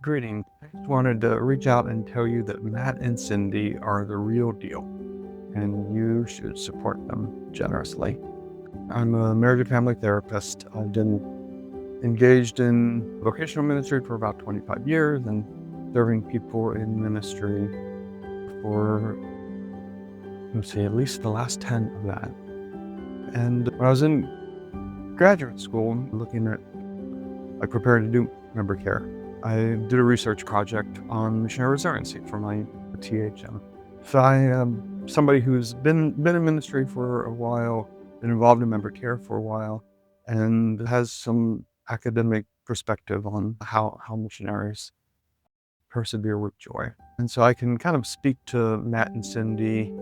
Greetings. I just wanted to reach out and tell you that Matt and Cindy are the real deal, and you should support them generously. I'm a marriage and family therapist. I've been engaged in vocational ministry for about 25 years and serving people in ministry for, at least the last 10 of that. And when I was in graduate school, preparing to do member care, I did a research project on missionary resiliency for my THM. So I am somebody who's been in ministry for a while, been involved in member care for a while, and has some academic perspective on how missionaries persevere with joy. And so I can kind of speak to Matt and Cindy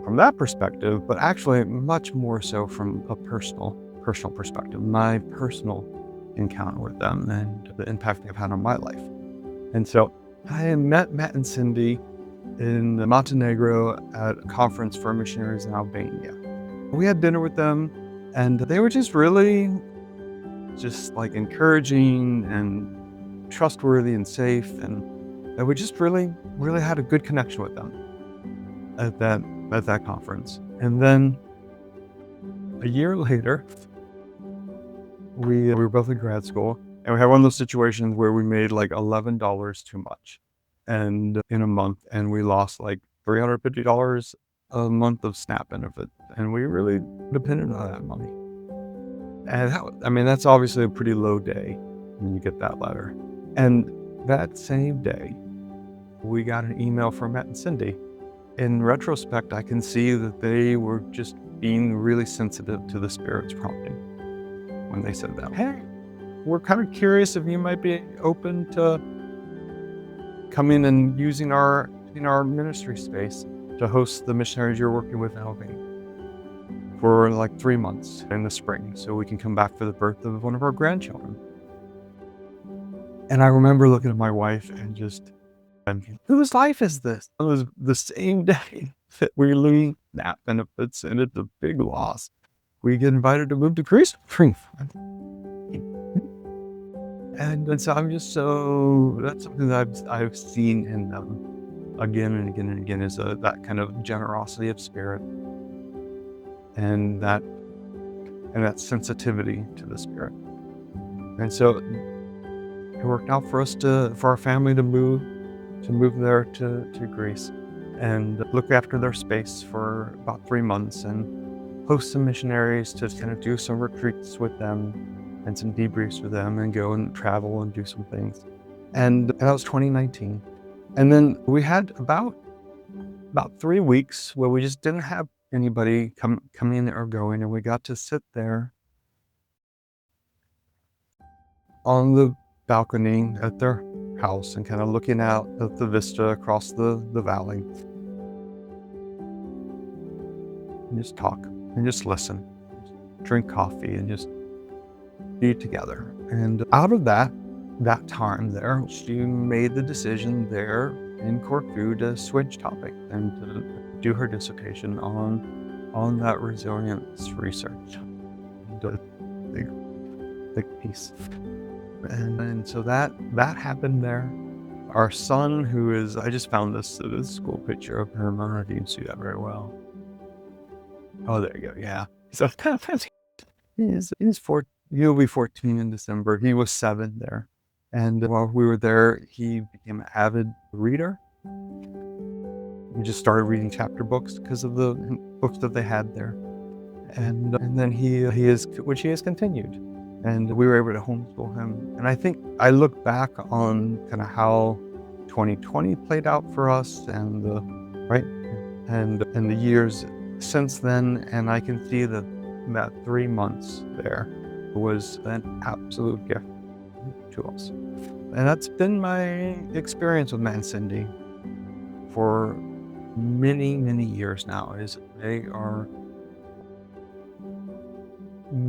from that perspective, but actually much more so from a personal perspective, my personal encounter with them and the impact they've had on my life. And so I met Matt and Cindy in Montenegro at a conference for missionaries in Albania. We had dinner with them, and they were just really encouraging and trustworthy and safe, and we just really had a good connection with them at that conference. And then a year later, we were both in grad school, and we had one of those situations where we made like $11 too much, and in a month, and we lost like $350 a month of SNAP benefit, and we really depended on that money. And that's obviously a pretty low day when you get that letter. And that same day, we got an email from Matt and Cindy. In retrospect, I can see that they were just being really sensitive to the Spirit's prompting when they said that. Hey, we're kind of curious if you might be open to coming and using our ministry space to host the missionaries you're working with in Albania for like 3 months in the spring, so we can come back for the birth of one of our grandchildren. And I remember looking at my wife and just thinking, whose life is this? It was the same day that we lose SNAP benefits, and it's a big loss. We get invited to move to Greece. And so that's something that I've seen in them again and again and again, is that kind of generosity of spirit and that sensitivity to the Spirit. And so it worked out for us for our family to move there to Greece and look after their space for about 3 months and host some missionaries to kind of do some retreats with them and some debriefs with them and go and travel and do some things. And that was 2019. And then we had about 3 weeks where we just didn't have anybody coming or going, and we got to sit there on the balcony at their house and kind of looking out at the vista across the valley and just talk and just listen, drink coffee and just be together. And out of that time there, she made the decision there in Corfu to switch topic and to do her dissertation on that resilience research. The big piece. And so that happened there. Our son, I just found this school picture of him. I don't know if you can see that very well. Oh, there you go. Yeah. So he'll be 14 in December. He was 7 there. And while we were there, he became an avid reader. We just started reading chapter books because of the books that they had there. And then he has continued. And we were able to homeschool him. And I think I look back on kind of how 2020 played out for us and the years since then, and I can see that 3 months there was an absolute gift to us. And that's been my experience with Matt and Cindy for many, many years now, is they are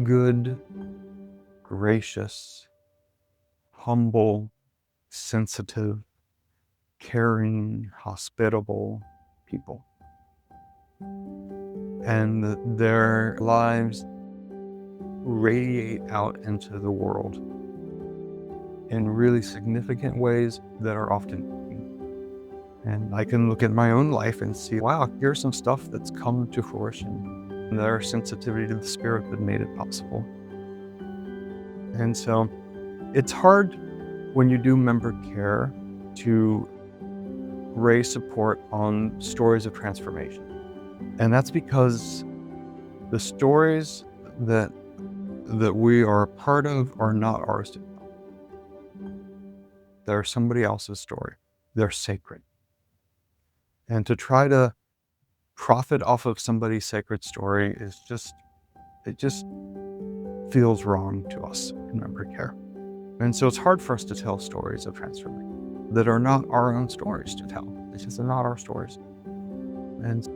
good, gracious, humble, sensitive, caring, hospitable people. And their lives radiate out into the world in really significant ways that are often hidden. And I can look at my own life and see, wow, here's some stuff that's come to fruition. And their sensitivity to the Spirit that made it possible. And so it's hard when you do member care to raise support on stories of transformation. And that's because the stories that we are a part of are not ours to tell. They're somebody else's story. They're sacred. And to try to profit off of somebody's sacred story is it just feels wrong to us in member care. And so it's hard for us to tell stories of transformation that are not our own stories to tell. It's just not our stories. And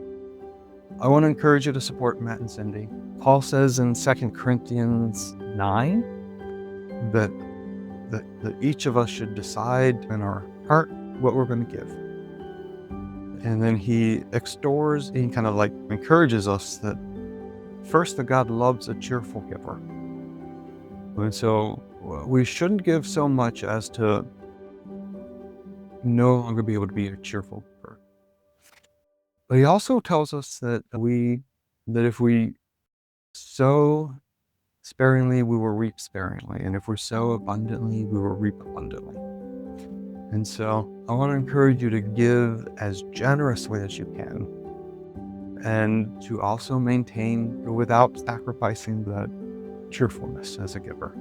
I want to encourage you to support Matt and Cindy. Paul says in 2 Corinthians 9 that each of us should decide in our heart what we're going to give. And then he kind of like encourages us that first, that God loves a cheerful giver. And so we shouldn't give so much as to no longer be able to be a cheerful giver. But he also tells us that if we sow sparingly, we will reap sparingly. And if we sow abundantly, we will reap abundantly. And so I want to encourage you to give as generously as you can, and to also maintain without sacrificing that cheerfulness as a giver.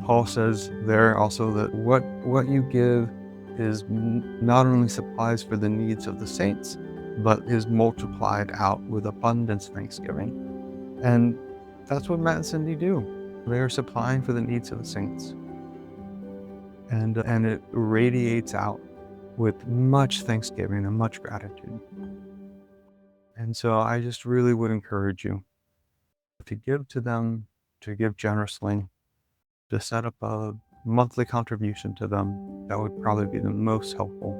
Paul says there also that what you give is not only supplies for the needs of the saints, but is multiplied out with abundance thanksgiving. And that's what Matt and Cindy do. They are supplying for the needs of the saints. And it radiates out with much thanksgiving and much gratitude. And so I just really would encourage you to give to them, to give generously, to set up a monthly contribution to them. That would probably be the most helpful.